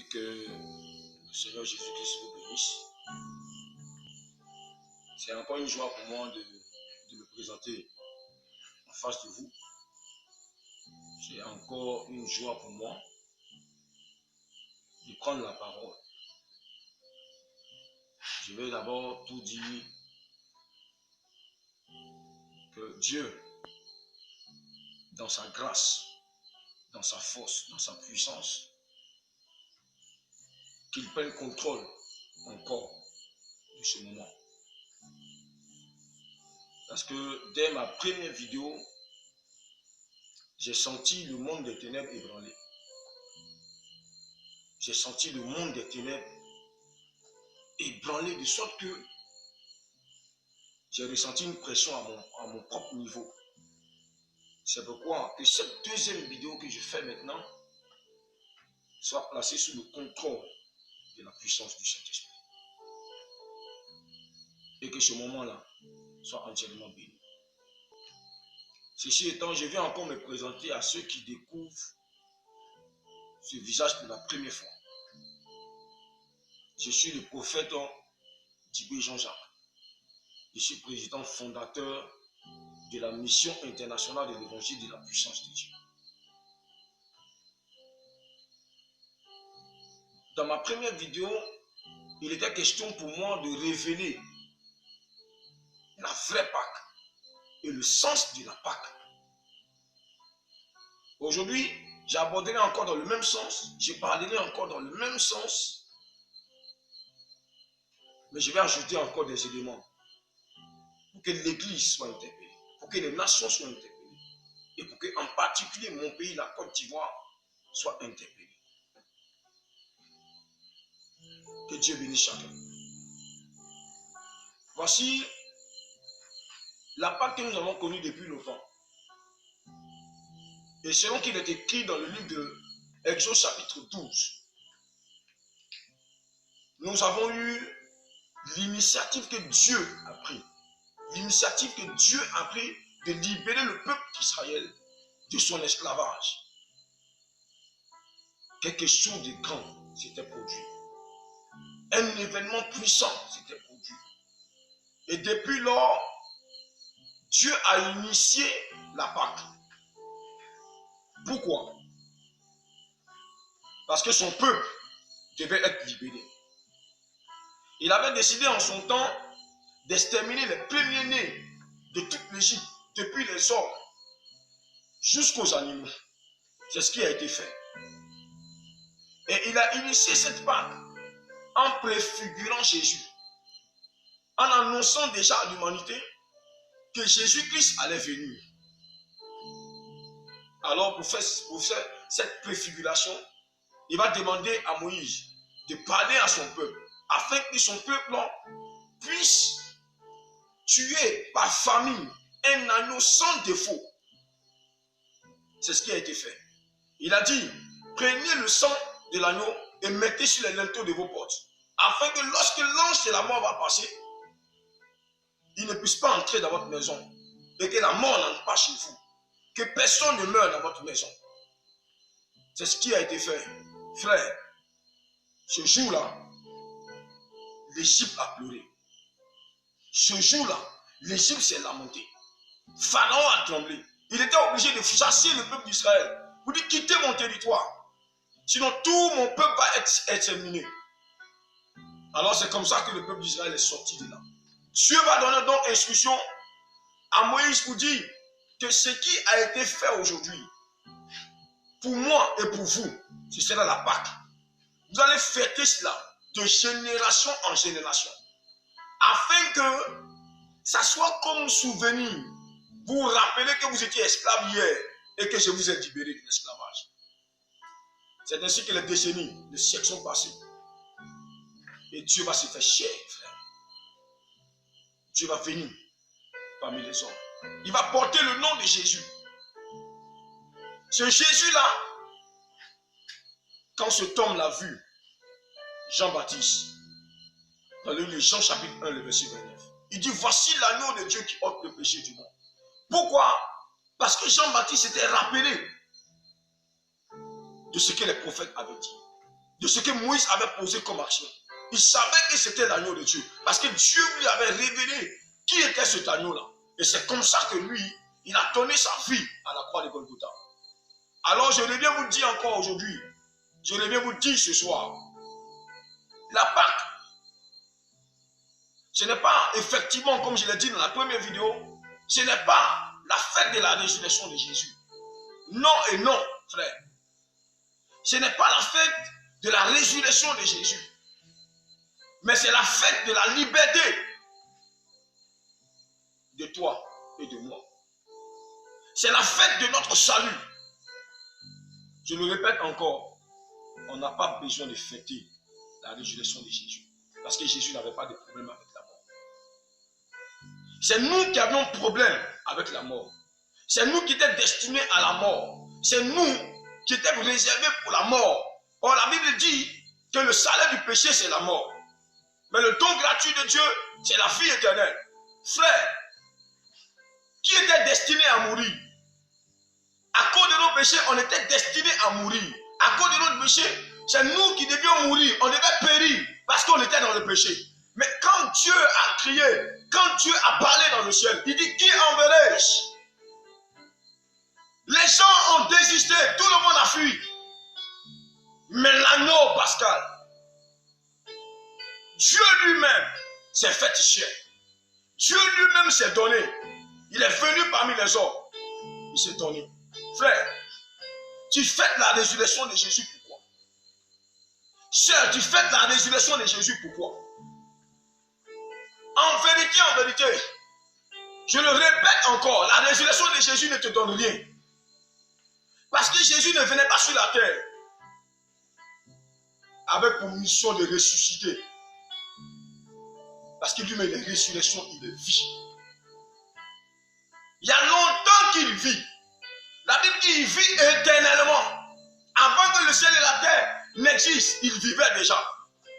que le Seigneur Jésus-Christ vous bénisse. C'est encore une joie pour moi de me présenter en face de vous. C'est encore une joie pour moi de prendre la parole. Je vais d'abord tout dire que Dieu, dans sa grâce, dans sa force, dans sa puissance, qu'il prenne contrôle encore de ce moment. Parce que dès ma première vidéo, j'ai senti le monde des ténèbres ébranlé. J'ai senti le monde des ténèbres ébranlé de sorte que j'ai ressenti une pression à mon propre niveau. C'est pourquoi que cette deuxième vidéo que je fais maintenant soit placée sous le contrôle de la puissance du Saint-Esprit. Et que ce moment-là soit entièrement béni. Ceci étant, je vais encore me présenter à ceux qui découvrent ce visage pour la première fois. Je suis le prophète Dibé Jean-Jacques. Je suis président fondateur de la mission internationale de l'évangile de la puissance de Dieu. Dans ma première vidéo, il était question pour moi de révéler la vraie Pâque et le sens de la Pâque. Aujourd'hui, j'aborderai encore dans le même sens, je parlerai encore dans le même sens, mais je vais ajouter encore des éléments pour que l'Église soit interpellée, pour que les nations soient interpellées, et pour que, en particulier, mon pays, la Côte d'Ivoire, soit interpellé. Que Dieu bénisse chacun. Voici la Pâque que nous avons connue depuis longtemps. Et selon qu'il est écrit dans le livre de Exode chapitre 12, nous avons eu l'initiative que Dieu a prise. L'initiative que Dieu a prise de libérer le peuple d'Israël de son esclavage. Quelque chose de grand s'était produit. Un événement puissant s'était produit. Et depuis lors, Dieu a initié la Pâque. Pourquoi? Parce que son peuple devait être libéré. Il avait décidé en son temps d'exterminer les premiers-nés de toute l'Égypte, depuis les hommes jusqu'aux animaux. C'est ce qui a été fait. Et il a initié cette Pâque en préfigurant Jésus, en annonçant déjà à l'humanité que Jésus-Christ allait venir. Alors pour faire cette préfiguration, il va demander à Moïse de parler à son peuple, afin que son peuple puisse tuer par famille un agneau sans défaut. C'est ce qui a été fait. Il a dit, prenez le sang de l'agneau et mettez sur les linteaux de vos portes, afin que lorsque l'ange de la mort va passer, il ne puisse pas entrer dans votre maison et que la mort n'entre pas chez vous, que personne ne meure dans votre maison. C'est ce qui a été fait. Frère, ce jour-là, l'Égypte a pleuré. Ce jour-là, l'Égypte s'est lamentée. Pharaon a tremblé. Il était obligé de chasser le peuple d'Israël pour dire quittez mon territoire. Sinon tout mon peuple va être exterminé. Alors c'est comme ça que le peuple d'Israël est sorti de là. Dieu va donner donc instruction à Moïse pour dire que ce qui a été fait aujourd'hui, pour moi et pour vous, ce sera la Pâque. Vous allez fêter cela de génération en génération, afin que ça soit comme souvenir. Vous vous rappelez que vous étiez esclave hier et que je vous ai libéré de l'esclavage. C'est ainsi que les décennies, les siècles sont passés. Et Dieu va se faire chair, frère. Dieu va venir parmi les hommes. Il va porter le nom de Jésus. Ce Jésus-là, quand cet homme l'a vu, Jean-Baptiste, dans le livre de Jean chapitre 1, le verset 29, il dit, voici l'agneau de Dieu qui ôte le péché du monde. Pourquoi? Parce que Jean-Baptiste s'était rappelé de ce que les prophètes avaient dit. de ce que Moïse avait posé comme action. Il savait que c'était l'agneau de Dieu. Parce que Dieu lui avait révélé qui était cet agneau-là. Et c'est comme ça que lui, il a donné sa vie à la croix de Golgotha. Alors je vais bien vous dire encore aujourd'hui, je vais bien vous dire ce soir, la Pâque, ce n'est pas effectivement, comme je l'ai dit dans la première vidéo, ce n'est pas la fête de la résurrection de Jésus. Non et non, frère. Ce n'est pas la fête de la résurrection de Jésus. Mais c'est la fête de la liberté de toi et de moi. C'est la fête de notre salut. Je le répète encore, on n'a pas besoin de fêter la résurrection de Jésus. Parce que Jésus n'avait pas de problème avec la mort. C'est nous qui avions problème avec la mort. C'est nous qui étions destinés à la mort. C'est nous qui étions réservés pour la mort. Or, la Bible dit que le salaire du péché, c'est la mort. Mais le don gratuit de Dieu, c'est la vie éternelle. Frère, qui était destiné à mourir? À cause de nos péchés, on était destiné à mourir. À cause de notre péché, c'est nous qui devions mourir. On devait périr parce qu'on était dans le péché. Mais quand Dieu a crié, quand Dieu a parlé dans le ciel, il dit, qui enverrai-je? Les gens ont désisté, tout le monde a fui. Mais l'agneau pascal, Dieu lui-même s'est fait chair. Dieu lui-même s'est donné. Il est venu parmi les hommes. Il s'est donné. Frère, tu fêtes la résurrection de Jésus, pourquoi? Sœur, tu fêtes la résurrection de Jésus, pourquoi? En vérité, je le répète encore, la résurrection de Jésus ne te donne rien. Parce que Jésus ne venait pas sur la terre avec pour mission de ressusciter. Parce que lui-même, il est résurrection, il est vie. Il y a longtemps qu'il vit. La Bible dit qu'il vit éternellement. Avant que le ciel et la terre n'existent, il vivait déjà.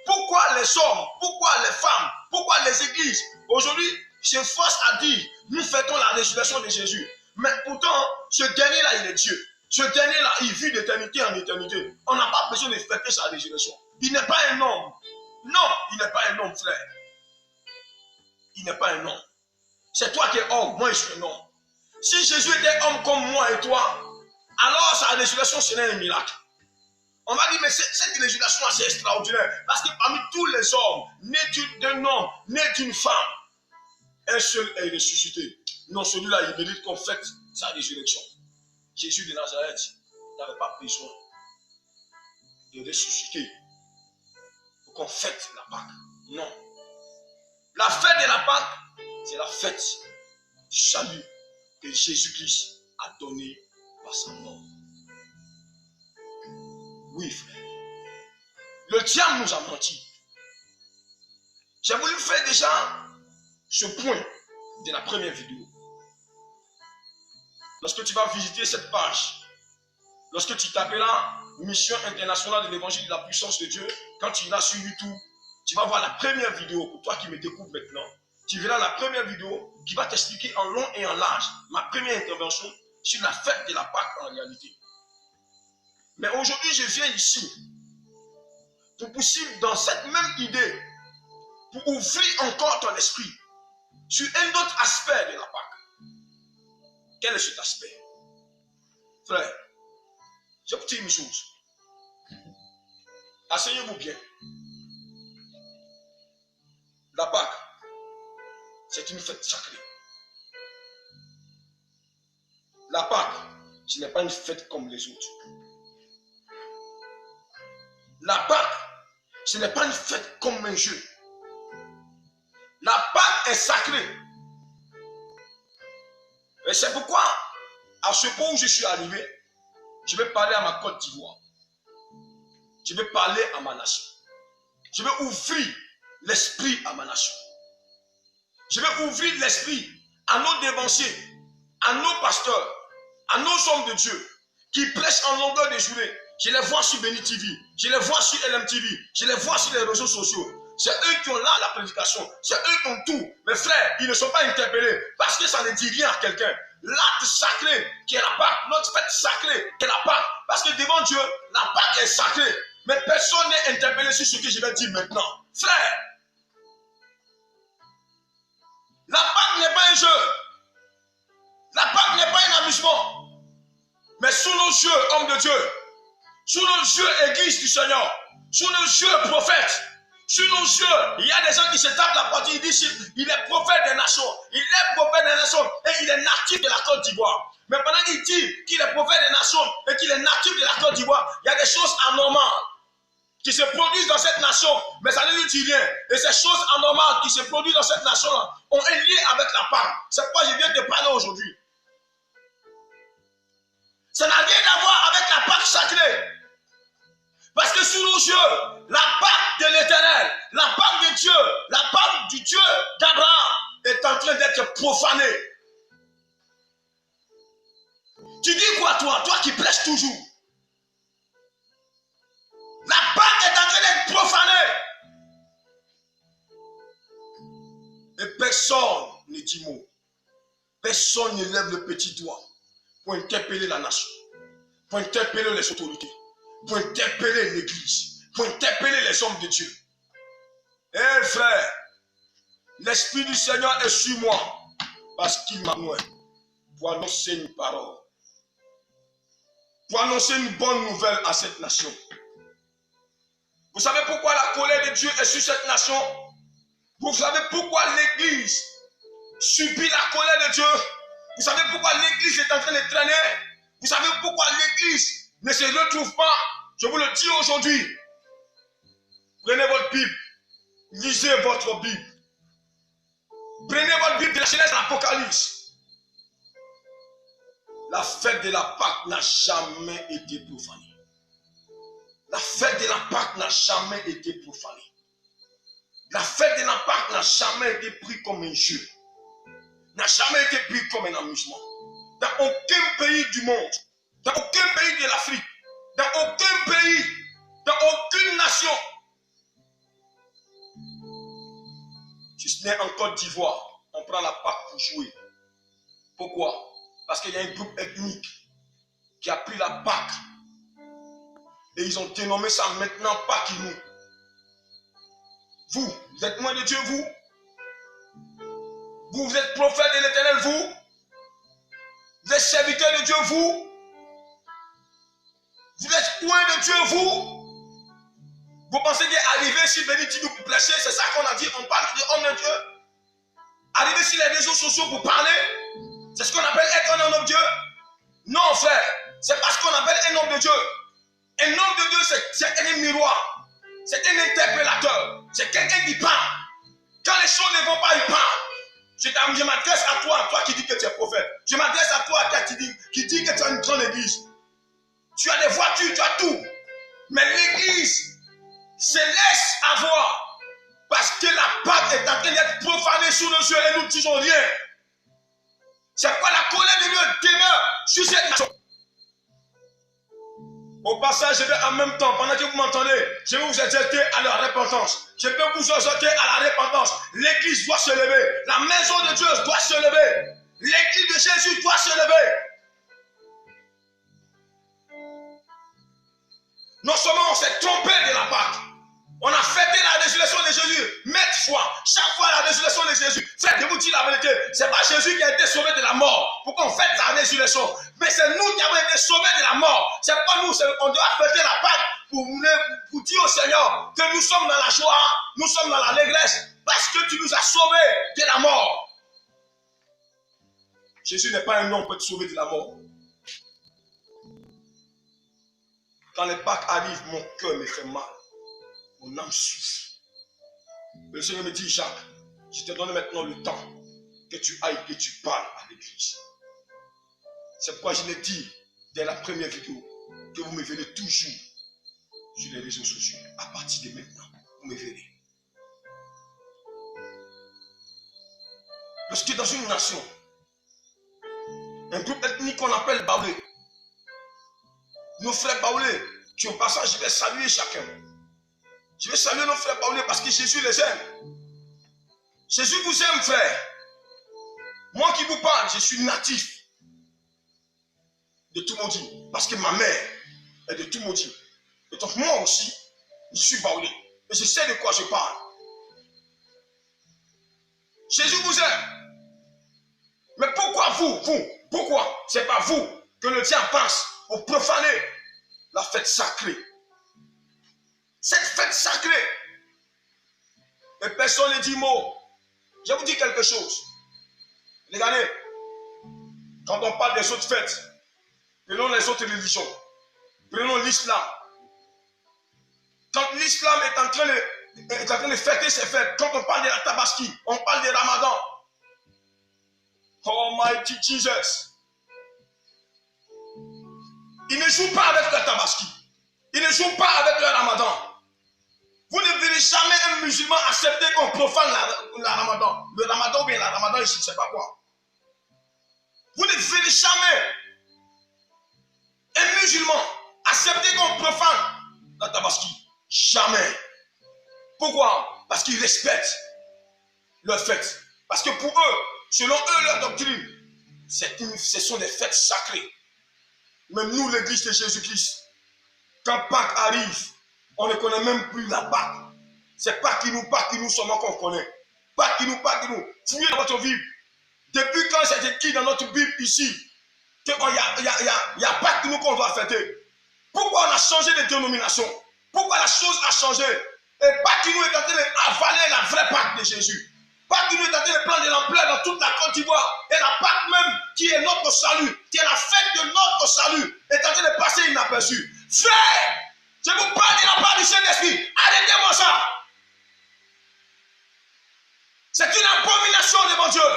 Pourquoi les hommes, pourquoi les femmes, pourquoi les églises aujourd'hui se forcent à dire nous fêtons la résurrection de Jésus. Mais pourtant, ce dernier-là, il est Dieu. Ce dernier-là, il vit d'éternité en éternité. On n'a pas besoin de fêter sa résurrection. Il n'est pas un homme. Non, il n'est pas un homme, frère. Il n'est pas un homme. C'est toi qui es homme, moi je suis un homme. Si Jésus était homme comme moi et toi, alors sa résurrection serait un miracle. On va dire, mais cette résurrection c'est extraordinaire. Parce que parmi tous les hommes, nés d'un homme, nés d'une femme, un seul est ressuscité. Non, celui-là, il mérite qu'on fête sa résurrection. Jésus de Nazareth n'avait pas besoin de ressusciter pour qu'on fête la Pâque. Non. La fête de la Pâque, c'est la fête du salut que Jésus-Christ a donné par sa mort. Oui, frère. Le diable nous a menti. J'ai voulu faire déjà ce point de la première vidéo. Lorsque tu vas visiter cette page, lorsque tu t'appelleras Mission internationale de l'évangile de la puissance de Dieu, quand tu iras sur YouTube, tu vas voir la première vidéo, pour toi qui me découvres maintenant, tu verras la première vidéo qui va t'expliquer en long et en large ma première intervention sur la fête de la Pâque en réalité. Mais aujourd'hui, je viens ici pour poursuivre dans cette même idée, pour ouvrir encore ton esprit sur un autre aspect de la Pâque. Quel est cet aspect? Frère, je vais vous dire une chose. Asseyez-vous bien. La Pâque, c'est une fête sacrée. La Pâque, ce n'est pas une fête comme les autres. La Pâque, ce n'est pas une fête comme un jeu. La Pâque est sacrée. Et c'est pourquoi, à ce point où je suis arrivé, je vais parler à ma Côte d'Ivoire. Je vais parler à ma nation. Je vais ouvrir l'esprit à ma nation. Je vais ouvrir l'esprit à nos dévanciers, à nos pasteurs, à nos hommes de Dieu qui prêchent en longueur de journée. Je les vois sur Béni TV, je les vois sur LMTV, je les vois sur les réseaux sociaux. C'est eux qui ont là la prédication, c'est eux qui ont tout. Mes frères, ils ne sont pas interpellés parce que ça ne dit rien à quelqu'un. L'acte sacré qui est la Pâque, notre fête sacrée qui est la Pâque. Parce que devant Dieu, la Pâque est sacrée. Mais personne n'est interpellé sur ce que je vais dire maintenant. Frère, la Pâque n'est pas un jeu. La Pâque n'est pas un amusement. Mais sous nos yeux, hommes de Dieu, sous nos yeux, église du Seigneur, sous nos yeux, prophètes, sous nos yeux, il y a des gens qui se tapent la partie, ils disent il est prophète des nations, il est prophète des nations et il est natif de la Côte d'Ivoire. Mais pendant qu'il dit qu'il est prophète des nations et qu'il est natif de la Côte d'Ivoire, il y a des choses anormales qui se produisent dans cette nation, mais ça ne lui dit rien. Et ces choses anormales qui se produisent dans cette nation-là ont un lien avec la Pâque. C'est pourquoi je viens te parler aujourd'hui. Ça n'a rien à voir avec la Pâque sacrée. Parce que sous nos yeux, la Pâque de l'Éternel, la Pâque de Dieu, la Pâque du Dieu d'Abraham est en train d'être profanée. Tu dis quoi toi qui prêches toujours? La Pâque est en train d'être profanée. Et personne ne dit mot. Personne ne lève le petit doigt pour interpeller la nation, pour interpeller les autorités, pour interpeller l'église, pour interpeller les hommes de Dieu. Eh frère, l'Esprit du Seigneur est sur moi parce qu'il m'a nourri pour annoncer une parole, pour annoncer une bonne nouvelle à cette nation. Vous savez pourquoi la colère de Dieu est sur cette nation? Vous savez pourquoi l'église subit la colère de Dieu? Vous savez pourquoi l'église est en train de traîner? Vous savez pourquoi l'église ne se retrouve pas? Je vous le dis aujourd'hui. Prenez votre Bible. Lisez votre Bible. Prenez votre Bible de la Genèse à l'Apocalypse. La fête de la Pâque n'a jamais été profanée. La fête de la Pâque n'a jamais été profanée. La fête de la Pâque n'a jamais été prise comme un jeu. N'a jamais été prise comme un amusement. Dans aucun pays du monde, dans aucun pays de l'Afrique, dans aucun pays, dans aucune nation, si ce n'est en Côte d'Ivoire, on prend la Pâque pour jouer. Pourquoi? Parce qu'il y a un groupe ethnique qui a pris la Pâque et ils ont dénommé ça maintenant Pâquinou. Vous êtes loin de Dieu, vous? Vous êtes prophète de l'Éternel, vous? Vous êtes serviteur de Dieu, vous? Vous êtes loin de Dieu, vous? Vous pensez qu'arriver sur Bénitinou pour prêcher, c'est ça qu'on a dit, on parle de homme de Dieu? Arriver sur les réseaux sociaux pour parler, c'est ce qu'on appelle être un homme de Dieu? Non, frère, c'est pas ce qu'on appelle un homme de Dieu. Un homme de Dieu, c'est un miroir, c'est un interpellateur, c'est quelqu'un qui parle. Quand les choses ne vont pas, il parle. Je m'adresse à toi qui dis que tu es prophète. Je m'adresse à toi qui dis que tu as une grande église. Tu as des voitures, tu as tout. Mais l'église se laisse avoir parce que la Pâque est en train d'être profanée sous nos yeux et nous ne disons rien. C'est pourquoi la colère de Dieu demeure sur cette nation. Au passage, je vais en même temps, pendant que vous m'entendez, je vais vous exhorter à la repentance. Je peux vous exhorter à la repentance. L'église doit se lever. La maison de Dieu doit se lever. L'église de Jésus doit se lever. Non seulement on s'est trompé de la Pâque, on a fêté la résurrection de Jésus maintes fois. Chaque fois la résurrection de Jésus. Frère, je vous dis la vérité, ce n'est pas Jésus qui a été sauvé de la mort pour qu'on fête sa résurrection. Mais c'est nous qui avons été sauvés de la mort. C'est pas nous, on doit fêter la Pâque pour dire au Seigneur que nous sommes dans la joie, nous sommes dans l'allégresse, parce que tu nous as sauvés de la mort. Jésus n'est pas un homme pour être sauvé de la mort. Quand les Pâques arrivent, mon cœur me fait mal. Mon âme souffre. Le Seigneur me dit, Jacques, je te donne maintenant le temps que tu ailles et tu parles à l'église. C'est pourquoi je l'ai dit dès la première vidéo que vous me verrez toujours sur les réseaux sociaux. À partir de maintenant, vous me verrez. Parce que dans une nation, un groupe ethnique qu'on appelle Baoulé, nos frères Baoulés, qui au passage, je vais saluer chacun. Je vais saluer nos frères Baoulés parce que Jésus les aime. Jésus vous aime, frère. Moi qui vous parle, je suis natif de Toumoudi parce que ma mère est de Toumoudi. Et donc moi aussi, Je suis baoulé. Et je sais de quoi je parle. Jésus vous aime. Mais pourquoi pourquoi c'est pas vous que le diable pense pour profaner la fête sacrée? Cette fête sacrée. Et personne ne dit mot. Je vous dis quelque chose. Regardez, quand on parle des autres fêtes, prenons les autres religions, prenons l'islam. Quand l'islam est en train de fêter ses fêtes, quand on parle de la Tabaski, on parle de Ramadan. Almighty Jesus. Il ne joue pas avec le Tabaski. Il ne joue pas avec le Ramadan. Vous ne verrez jamais un musulman accepter qu'on profane la Ramadan. Le Ramadan ou bien la Ramadan, je ne sais pas quoi. Vous ne verrez jamais un musulman accepter qu'on profane la Tabaski. Jamais. Pourquoi? Parce qu'ils respectent leurs fêtes. Parce que pour eux, selon eux, leur doctrine, ce sont des fêtes sacrées. Même nous, l'église de Jésus-Christ, quand Pâques arrive, on ne connaît même plus la Pâques. C'est Pâques qui nous seulement qu'on connaît. Pâques qui nous. Fouillez dans votre Bible. Depuis quand c'est écrit dans notre Bible ici, qu'il y a Pâques qui nous qu'on doit fêter. Pourquoi on a changé de dénomination? Pourquoi la chose a changé? Et Pâques qui nous est en train d'avaler la vraie Pâques de Jésus. Pâques qui nous est en train de prendre de l'ampleur dans toute la Côte d'Ivoire. Et la Pâques même, qui est notre salut, qui est la fête de notre salut, est en train de passer inaperçue. Frère, je vous parle de la part du Saint-Esprit. Arrêtez-moi ça. C'est une abomination devant Dieu.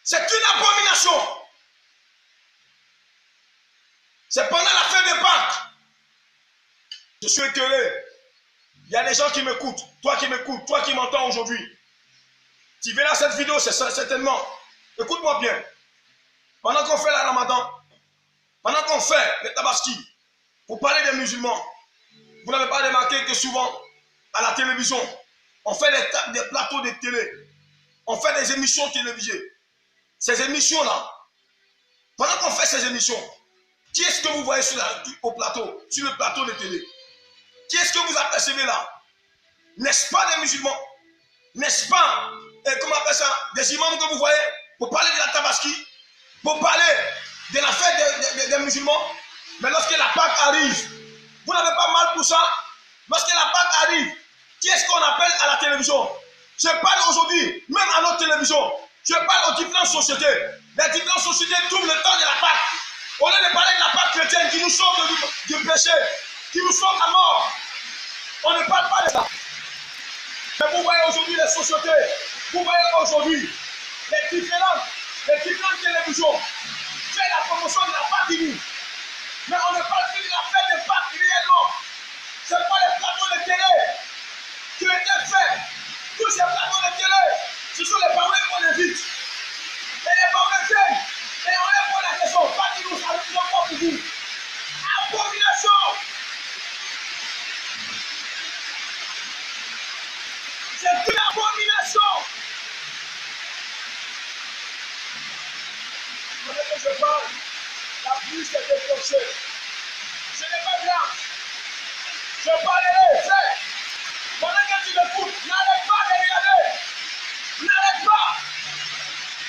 C'est une abomination. C'est pendant la fête de Pâques. Je suis écœuré. Il y a des gens qui m'écoutent. Toi qui m'écoutes, toi qui m'entends aujourd'hui. Tu verras cette vidéo, c'est certainement. Écoute-moi bien. Pendant qu'on fait la Ramadan, pendant qu'on fait le Tabaski, pour parler des musulmans, vous n'avez pas remarqué que souvent, à la télévision, on fait des plateaux de télé, on fait des émissions télévisées. Ces émissions-là, pendant qu'on fait ces émissions, qui est-ce que vous voyez sur le plateau de télé? Qui est-ce que vous apercevez là? N'est-ce pas des musulmans? N'est-ce pas, comment on appelle ça, des imams que vous voyez pour parler de la Tabaski, pour parler de la fête des musulmans? Mais lorsque la Pâque arrive, vous n'avez pas mal pour ça? Lorsque la Pâque arrive, qui est-ce qu'on appelle à la télévision? Je parle aujourd'hui, même à notre télévision, je parle aux différentes sociétés. Les différentes sociétés trouvent le temps de la Pâque. Au lieu de parler de la Pâque chrétienne qui nous sauve du péché, qui nous sauve à mort, on ne parle pas de ça. Mais vous voyez aujourd'hui les sociétés, vous voyez aujourd'hui les différentes télévisions font la promotion de la Pâque divine. Mais on ne parle plus de la fête de Pâques réellement. Ce n'est pas les plateaux de télé qui ont été faits. Tous ces plateaux de télé, ce sont les parents qu'on invite. Et les parents viennent. Et on leur pose la question, Pâques divine, ça ne nous pas pour vous. Abomination. C'est une abomination. Pendant que je parle, la pluie s'est déclenchée. Ce n'est pas grave. Je parlerai, frère. Pendant que tu m'écoutes, n'arrête pas de regarder. N'arrête pas.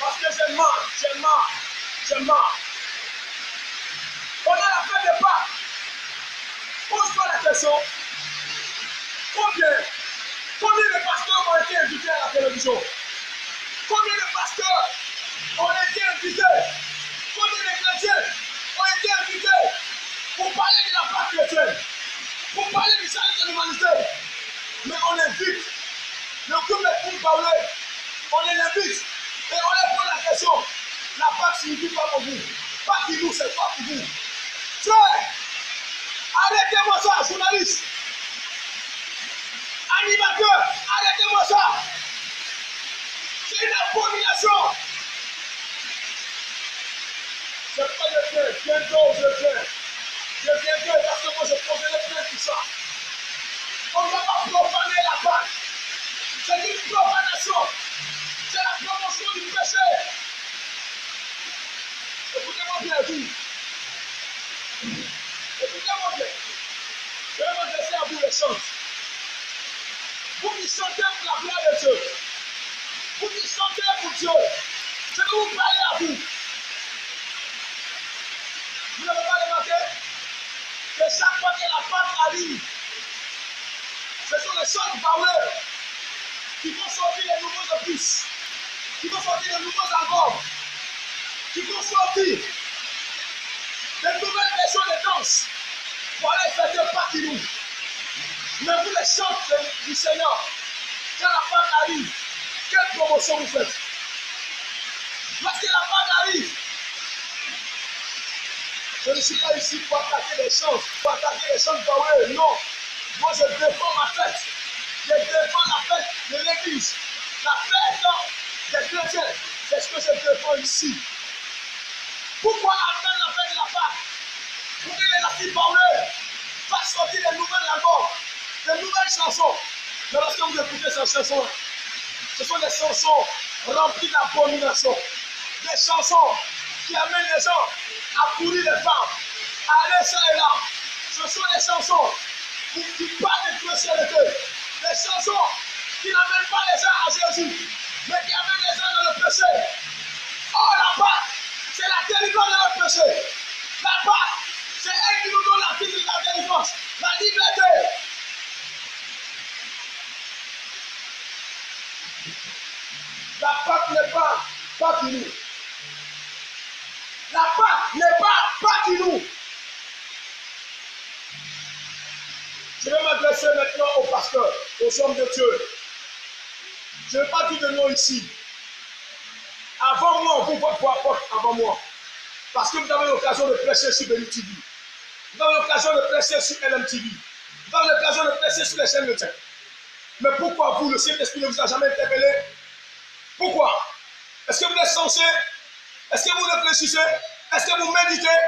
Parce que je mens. Pendant la fête de Pâques, pose-toi la question. Combien de pasteurs ont été invités à la télévision? Combien de pasteurs ont été invités? Combien de chrétiens ont été invités pour parler de la Pâque chrétienne, pour parler du salut de l'humanité? Mais on invite le groupe de Poum Baoulé, on les invite et on leur pose la question. La Pâque signifie quoi pour vous? Pâque pour nous, c'est quoi pour vous? Frère, arrêtez-moi ça, journaliste. Animateur, arrêtez-moi ça. C'est une abomination. C'est pas de faire. Bientôt, je fais. Je viendrai parce que moi, je poserai plein tout ça. On ne va pas profaner la Pâque. C'est une profanation. C'est la promotion du péché. Écoutez-moi bien, vous. Écoutez-moi chante. Vous qui chantez pour la gloire de Dieu. Vous qui chantez pour Dieu. Je vais vous parler à vous. Vous n'avez pas remarqué que chaque fois que la Pâque arrive, ce sont les chants parleurs qui vont sortir les nouveaux opus, qui vont sortir les nouveaux albums, qui vont sortir des nouvelles versions de danse pour aller fêter Pâques nous. Mais vous les chants du Seigneur, quand la Pâque arrive, quelle promotion vous faites? Lorsque la Pâque arrive, je ne suis pas ici pour attaquer les chants, pour attaquer les chants de non. Moi, je défends ma fête. Je défends la fête de l'Église. La fête des chrétiens. C'est ce que je défends ici. Pourquoi attendre la fête de la Pâque? Pour que les filles parlent, fassent sortir des nouvelles albums, des nouvelles chansons. Mais lorsque vous écoutez ces chansons, ce sont des chansons remplies d'abomination. Des chansons qui amènent les gens à pourrir les femmes, à aller ça et là. Ce sont des chansons qui parlent de chrétienté. Des chansons qui n'amènent pas les gens à Jésus, mais qui amènent les gens dans le péché. Oh, la Pâque, c'est la délivrance de notre péché. La Pâque, c'est elle qui nous donne la vie de la délivrance, la liberté. La Pâque n'est pas nous. La Pâque n'est pas nous. Je vais m'adresser maintenant aux pasteurs, aux hommes de Dieu. Je ne vais pas dire de nom ici. Avant moi, vous votre porte avant moi. Parce que vous avez l'occasion de prêcher sur Béni TV. Vous avez l'occasion de prêcher sur LMTV. Vous avez l'occasion de prêcher sur les chaînes de Dieu. Mais pourquoi vous, le Saint-Esprit ne vous a jamais interpellé? Pourquoi? Est-ce que vous êtes censé? Est-ce que vous réfléchissez? Est-ce que vous méditez?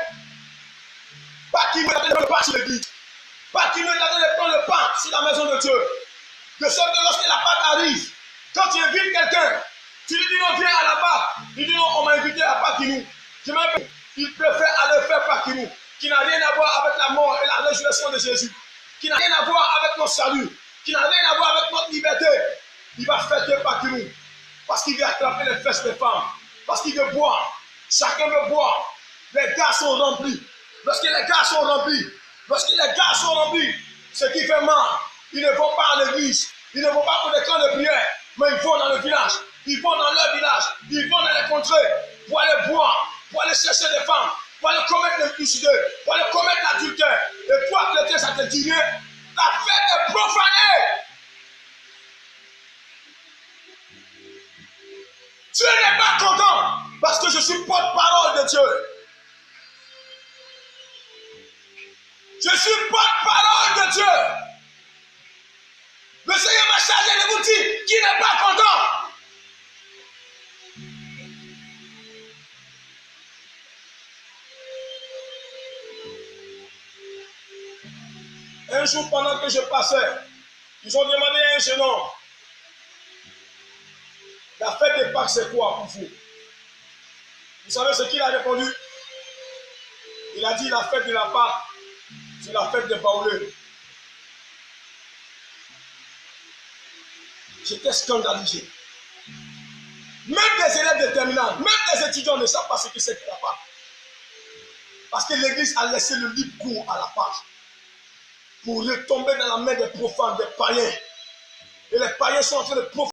Pas qui me donne le pain sur l'église. Pas qui me donne de prendre le pain sur la maison de Dieu. De sorte que lorsque la Pâque arrive, quand tu invites quelqu'un, tu lui dis non, viens à la Pâque. Il dit non, on m'a invité à Pâque. Il préfère aller faire Pâque qui n'a rien à voir avec la mort et la résurrection de Jésus, qui n'a rien à voir avec notre salut, qui n'a rien à voir avec notre liberté. Il va fêter Pâque parce qu'il veut attraper les fesses des femmes, parce qu'il veut boire. Chacun veut boire. Les gars sont remplis. Lorsque les gars sont remplis, ce qui fait mal, ils ne vont pas à l'église, ils ne vont pas pour des camps de prière, mais ils vont dans le village, ils vont dans leur village, ils vont dans les contrées pour aller boire, pour aller chercher des femmes, pour aller commettre l'impudicité, pour aller commettre l'adultère. Et toi, chrétien, ça te dit rien, ta fête est profanée. Tu n'es pas content parce que je suis porte-parole de Dieu. Je suis porte-parole de Dieu. Le Seigneur m'a chargé de vous dire qui n'est pas content. Un jour, pendant que je passais, ils ont demandé à un jeune homme, la fête des Pâques, c'est quoi pour vous? Vous savez ce qu'il a répondu? Il a dit la fête de la Pâque, c'est la fête des baoulés. J'étais scandalisé. Même des élèves de terminale, même des étudiants ne savent pas ce que c'est que la Pâque. Parce que l'Église a laissé le libre cours à la Pâque pour retomber dans la main des profanes, des païens. Et les païens sont en train de profaner.